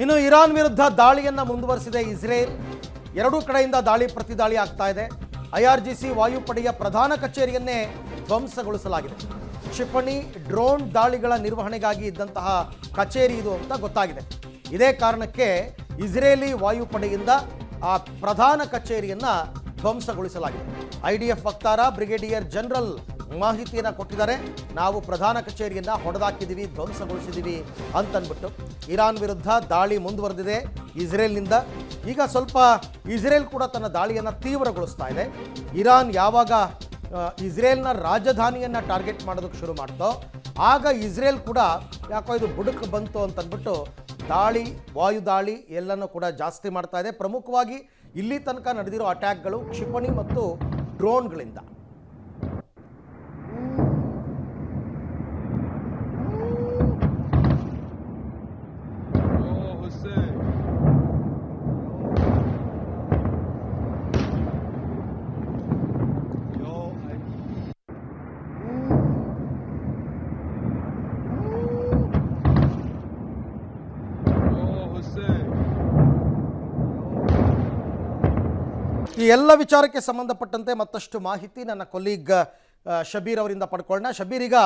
ಇನ್ನು ಇರಾನ್ ವಿರುದ್ಧ ದಾಳಿಯನ್ನು ಮುಂದುವರಿಸಿದೆ ಇಸ್ರೇಲ್. ಎರಡೂ ಕಡೆಯಿಂದ ದಾಳಿ ಪ್ರತಿದಾಳಿ ಆಗ್ತಾ ಇದೆ. ಐಆರ್ಜಿಸಿ ವಾಯುಪಡೆಯ ಪ್ರಧಾನ ಕಚೇರಿಯನ್ನೇ ಧ್ವಂಸಗೊಳಿಸಲಾಗಿದೆ. ಕ್ಷಿಪಣಿ ಡ್ರೋನ್ ದಾಳಿಗಳ ನಿರ್ವಹಣೆಗಾಗಿ ಇದ್ದಂತಹ ಕಚೇರಿ ಇದು ಅಂತ ಗೊತ್ತಾಗಿದೆ. ಇದೇ ಕಾರಣಕ್ಕೆ ಇಸ್ರೇಲಿ ವಾಯುಪಡೆಯಿಂದ ಆ ಪ್ರಧಾನ ಕಚೇರಿಯನ್ನು ಧ್ವಂಸಗೊಳಿಸಲಾಗಿದೆ. ಐಡಿಎಫ್ ವಕ್ತಾರ ಬ್ರಿಗೇಡಿಯರ್ ಜನರಲ್ ಮಾಹಿತಿಯನ್ನು ಕೊಟ್ಟಿದ್ದಾರೆ. ನಾವು ಪ್ರಧಾನ ಕಚೇರಿಯನ್ನು ಹೊಡೆದಾಕಿದ್ದೀವಿ, ಧ್ವಂಸಗೊಳಿಸಿದ್ದೀವಿ ಅಂತನ್ಬಿಟ್ಟು. ಇರಾನ್ ವಿರುದ್ಧ ದಾಳಿ ಮುಂದುವರೆದಿದೆ ಇಸ್ರೇಲ್ನಿಂದ. ಈಗ ಸ್ವಲ್ಪ ಇಸ್ರೇಲ್ ಕೂಡ ತನ್ನ ದಾಳಿಯನ್ನು ತೀವ್ರಗೊಳಿಸ್ತಾ ಇದೆ. ಇರಾನ್ ಯಾವಾಗ ಇಸ್ರೇಲ್ನ ರಾಜಧಾನಿಯನ್ನು ಟಾರ್ಗೆಟ್ ಮಾಡೋದಕ್ಕೆ ಶುರು ಮಾಡ್ತೋ ಆಗ ಇಸ್ರೇಲ್ ಕೂಡ ಯಾಕೋ ಇದು ಬುಡಕ್ಕೆ ಬಂತು ಅಂತಂದ್ಬಿಟ್ಟು ದಾಳಿ, ವಾಯುದಾಳಿ ಎಲ್ಲನೂ ಕೂಡ ಜಾಸ್ತಿ ಮಾಡ್ತಾ ಇದೆ. ಪ್ರಮುಖವಾಗಿ ಇಲ್ಲಿ ತನಕ ನಡೆದಿರೋ ಅಟ್ಯಾಕ್ಗಳು ಕ್ಷಿಪಣಿ ಮತ್ತು ಡ್ರೋನ್ಗಳಿಂದ. ಈ ಎಲ್ಲ ವಿಚಾರಕ್ಕೆ ಸಂಬಂಧಪಟ್ಟಂತೆ ಮತ್ತಷ್ಟು ಮಾಹಿತಿ ನನ್ನ ಕೊಲೀಗ್ ಶಬೀರ್ ಅವರಿಂದ ಪಡ್ಕೊಳ್ಳೋಣ. ಶಬೀರ್, ಈಗ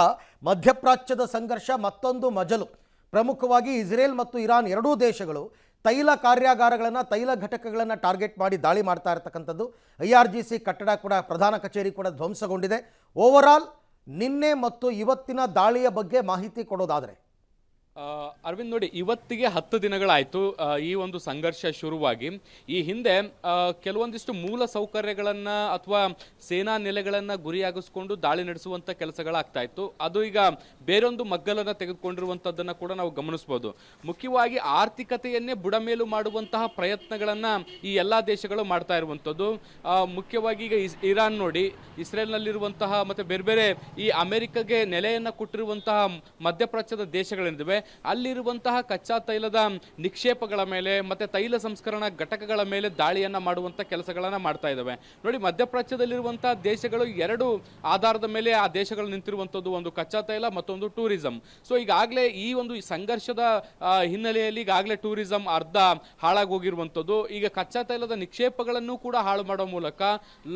ಮಧ್ಯಪ್ರಾಚ್ಯದ ಸಂಘರ್ಷ ಮತ್ತೊಂದು ಮಜಲು. ಪ್ರಮುಖವಾಗಿ ಇಸ್ರೇಲ್ ಮತ್ತು ಇರಾನ್ ಎರಡೂ ದೇಶಗಳು ತೈಲ ಕಾರ್ಯಾಗಾರಗಳನ್ನು, ತೈಲ ಘಟಕಗಳನ್ನು ಟಾರ್ಗೆಟ್ ಮಾಡಿ ದಾಳಿ ಮಾಡ್ತಾ ಇರತಕ್ಕಂಥದ್ದು. ಐಆರ್ಜಿಸಿ ಕಟ್ಟಡ ಕೂಡ, ಪ್ರಧಾನ ಕಚೇರಿ ಕೂಡ ಧ್ವಂಸಗೊಂಡಿದೆ. ಓವರಾಲ್ ನಿನ್ನೆ ಮತ್ತು ಇವತ್ತಿನ ದಾಳಿಯ ಬಗ್ಗೆ ಮಾಹಿತಿ ಕೊಡೋದಾದರೆ? ಅರವಿಂದ್, ನೋಡಿ, ಇವತ್ತಿಗೆ 10 ದಿನಗಳಾಯಿತು ಈ ಒಂದು ಸಂಘರ್ಷ ಶುರುವಾಗಿ. ಈ ಹಿಂದೆ ಕೆಲವೊಂದಿಷ್ಟು ಮೂಲ ಸೌಕರ್ಯಗಳನ್ನು ಅಥವಾ ಸೇನಾ ನೆಲೆಗಳನ್ನು ಗುರಿಯಾಗಿಸ್ಕೊಂಡು ದಾಳಿ ನಡೆಸುವಂಥ ಕೆಲಸಗಳಾಗ್ತಾ ಇತ್ತು. ಅದು ಈಗ ಬೇರೊಂದು ಮಗ್ಗಲನ್ನು ತೆಗೆದುಕೊಂಡಿರುವಂಥದ್ದನ್ನು ಕೂಡ ನಾವು ಗಮನಿಸ್ಬೋದು. ಮುಖ್ಯವಾಗಿ ಆರ್ಥಿಕತೆಯನ್ನೇ ಬುಡಮೇಲು ಮಾಡುವಂತಹ ಪ್ರಯತ್ನಗಳನ್ನು ಈ ಎಲ್ಲ ದೇಶಗಳು ಮಾಡ್ತಾ ಇರುವಂಥದ್ದು. ಮುಖ್ಯವಾಗಿ ಈಗ ಇರಾನ್ ನೋಡಿ, ಇಸ್ರೇಲ್ನಲ್ಲಿರುವಂತಹ ಮತ್ತು ಬೇರೆ ಬೇರೆ ಈ ಅಮೆರಿಕಗೆ ನೆಲೆಯನ್ನು ಕೊಟ್ಟಿರುವಂತಹ ಮಧ್ಯಪ್ರಾಚ್ಯದ ದೇಶಗಳೇನಿವೆ ಅಲ್ಲಿರುವಂತಹ ಕಚ್ಚಾ ತೈಲದ ನಿಕ್ಷೇಪಗಳ ಮೇಲೆ ಮತ್ತೆ ತೈಲ ಸಂಸ್ಕರಣಾ ಘಟಕಗಳ ಮೇಲೆ ದಾಳಿಯನ್ನ ಮಾಡುವಂತ ಕೆಲಸಗಳನ್ನ ಮಾಡ್ತಾ ಇದ್ದಾವೆ. ನೋಡಿ, ಮಧ್ಯಪ್ರಾಚ್ಯದಲ್ಲಿರುವಂತಹ ದೇಶಗಳು ಎರಡು ಆಧಾರದ ಮೇಲೆ ಆ ದೇಶಗಳು ನಿಂತಿರುವಂತದ್ದು, ಒಂದು ಕಚ್ಚಾ ತೈಲ, ಮತ್ತೊಂದು ಟೂರಿಸಂ. ಸೊ ಈಗಾಗಲೇ ಈ ಒಂದು ಸಂಘರ್ಷದ ಹಿನ್ನೆಲೆಯಲ್ಲಿ ಈಗಾಗಲೇ ಟೂರಿಸಂ ಅರ್ಧ ಹಾಳಾಗಿ ಹೋಗಿರುವಂತದ್ದು. ಈಗ ಕಚ್ಚಾ ತೈಲದ ನಿಕ್ಷೇಪಗಳನ್ನು ಕೂಡ ಹಾಳು ಮಾಡೋ ಮೂಲಕ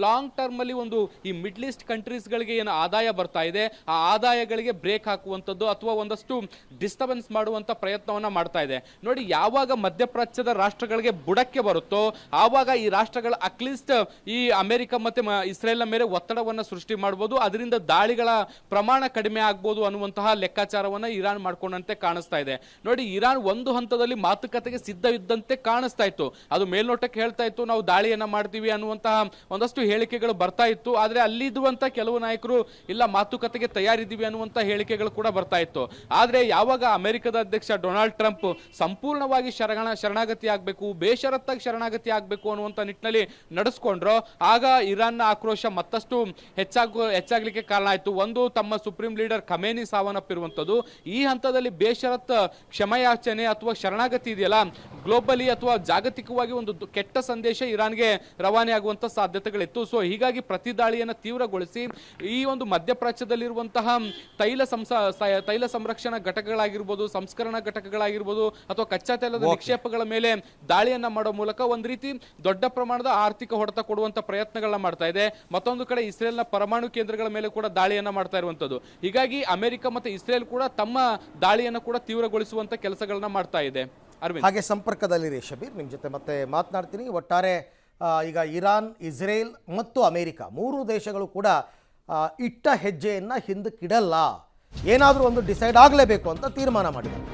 ಲಾಂಗ್ ಟರ್ಮ್ ಅಲ್ಲಿ ಒಂದು ಈ ಮಿಡ್ಲ್ ಈಸ್ಟ್ ಕಂಟ್ರೀಸ್ ಗಳಿಗೆ ಏನು ಆದಾಯ ಬರ್ತಾ ಇದೆ ಆ ಆದಾಯಗಳಿಗೆ ಬ್ರೇಕ್ ಹಾಕುವಂತದ್ದು ಅಥವಾ ಒಂದಷ್ಟು ಡಿಸ್ಟರ್ಬೆನ್ಸ್ ಮಾಡುವಂತ ಪ್ರಯತ್ನವನ್ನ ಮಾಡ್ತಾ ಇದೆ. ನೋಡಿ, ಯಾವಾಗ ಮಧ್ಯಪ್ರಾಚ್ಯದ ರಾಷ್ಟ್ರಗಳಿಗೆ ಬುಡಕ್ಕೆ ಬರುತ್ತೋ ಆವಾಗ ಈ ರಾಷ್ಟ್ರಗಳು ಅಟ್ಲೀಸ್ಟ್ ಈ ಅಮೆರಿಕ ಮತ್ತೆ ಇಸ್ರೇಲ್ನ ಮೇಲೆ ಒತ್ತಡವನ್ನ ಸೃಷ್ಟಿ ಮಾಡಬಹುದು, ಅದರಿಂದ ದಾಳಿಗಳ ಪ್ರಮಾಣ ಕಡಿಮೆ ಆಗ್ಬೋದು ಅನ್ನುವಂತಹ ಲೆಕ್ಕಾಚಾರವನ್ನ ಇರಾನ್ ಮಾಡ್ಕೊಂಡಂತೆ ಕಾಣಿಸ್ತಾ ಇದೆ. ನೋಡಿ, ಇರಾನ್ ಒಂದು ಹಂತದಲ್ಲಿ ಮಾತುಕತೆಗೆ ಸಿದ್ಧ ಇದ್ದಂತೆ ಕಾಣಿಸ್ತಾ ಇತ್ತು. ಅದು ಮೇಲ್ನೋಟಕ್ಕೆ ಹೇಳ್ತಾ ಇತ್ತು ನಾವು ದಾಳಿಯನ್ನ ಮಾಡ್ತೀವಿ ಅನ್ನುವಂತಹ ಒಂದಷ್ಟು ಹೇಳಿಕೆಗಳು ಬರ್ತಾ ಇತ್ತು. ಆದ್ರೆ ಅಲ್ಲಿದ್ದುವಂತ ಕೆಲವು ನಾಯಕರು ಇಲ್ಲ, ಮಾತುಕತೆಗೆ ತಯಾರಿದ್ದೀವಿ ಅನ್ನುವಂತ ಹೇಳಿಕೆಗಳು ಕೂಡ ಬರ್ತಾ ಇತ್ತು. ಆದ್ರೆ ಯಾವಾಗ ಅಮೆರಿಕದ ಅಧ್ಯಕ್ಷ ಡೊನಾಲ್ಡ್ ಟ್ರಂಪ್ ಸಂಪೂರ್ಣವಾಗಿ ಶರಣಾಗತಿ ಆಗಬೇಕು, ಬೇಷರತ್ತಾಗಿ ಶರಣಾಗತಿ ಆಗಬೇಕು ಅನ್ನುವಂತ ನಿಟ್ಟಿನಲ್ಲಿ ನಡೆಸ್ಕೊಂಡ್ರು, ಆಗ ಇರಾನ್ನ ಆಕ್ರೋಶ ಮತ್ತಷ್ಟು ಹೆಚ್ಚಾಗ್ಲಿಕ್ಕೆ ಕಾರಣ ಆಯ್ತು. ಒಂದು, ತಮ್ಮ ಸುಪ್ರೀಂ ಲೀಡರ್ ಖಮೇನಿ ಸಾವನ್ನಪ್ಪಿರುವಂತದ್ದು. ಈ ಹಂತದಲ್ಲಿ ಬೇಷರತ್ ಕ್ಷಮೆಯಾಚನೆ ಅಥವಾ ಶರಣಾಗತಿ ಇದೆಯಲ್ಲ, ಗ್ಲೋಬಲಿ ಅಥವಾ ಜಾಗತಿಕವಾಗಿ ಒಂದು ಕೆಟ್ಟ ಸಂದೇಶ ಇರಾನ್ಗೆ ರವಾನೆ ಆಗುವಂತ ಸಾಧ್ಯತೆಗಳಿತ್ತು. ಸೊ ಹೀಗಾಗಿ ಪ್ರತಿ ದಾಳಿಯನ್ನು ತೀವ್ರಗೊಳಿಸಿ ಈ ಒಂದು ಮಧ್ಯಪ್ರಾಚ್ಯದಲ್ಲಿರುವಂತಹ ತೈಲ ಸಂರಕ್ಷಣಾ ಘಟಕಗಳಾಗಿರ್ಬೋದು, ಸಂಸ್ಕರಣಾ ಘಟಕಗಳಾಗಿರ್ಬೋದು ಅಥವಾ ಕಚ್ಚಾ ತೈಲದ ನಿಕ್ಷೇಪಗಳ ಮೇಲೆ ದಾಳಿಯನ್ನ ಮಾಡೋ ಮೂಲಕ ಒಂದು ರೀತಿ ದೊಡ್ಡ ಪ್ರಮಾಣದ ಆರ್ಥಿಕ ಹೊಡೆತ ಕೊಡುವಂತ ಪ್ರಯತ್ನಗಳನ್ನ ಮಾಡ್ತಾ ಇದೆ. ಮತ್ತೊಂದು ಕಡೆ ಇಸ್ರೇಲ್ನ ಪರಮಾಣು ಕೇಂದ್ರಗಳ ಮೇಲೆ ಕೂಡ ದಾಳಿಯನ್ನ ಮಾಡ್ತಾ ಇರುವಂತದ್ದು. ಹೀಗಾಗಿ ಅಮೆರಿಕ ಮತ್ತೆ ಇಸ್ರೇಲ್ ಕೂಡ ತಮ್ಮ ದಾಳಿಯನ್ನು ಕೂಡ ತೀವ್ರಗೊಳಿಸುವಂತ ಕೆಲಸಗಳನ್ನ ಮಾಡ್ತಾ ಇದೆ. ಹಾಗೆ ಸಂಪರ್ಕದಲ್ಲಿರಿ ಶಬೀರ್, ನಿಮ್ಮ ಜೊತೆ ಮತ್ತೆ ಮಾತನಾಡ್ತೀನಿ. ಒಟ್ಟಾರೆ ಈಗ ಇರಾನ್, ಇಸ್ರೇಲ್ ಮತ್ತು ಅಮೆರಿಕ ಮೂರು ದೇಶಗಳು ಕೂಡ ಇಟ್ಟ ಹೆಜ್ಜೆಯನ್ನು ಹಿಂದಕ್ಕಿಡಲ್ಲ, ಏನಾದರೂ ಒಂದು ಡಿಸೈಡ್ ಆಗಲೇಬೇಕು ಅಂತ ತೀರ್ಮಾನ ಮಾಡಿದ್ದಾರೆ.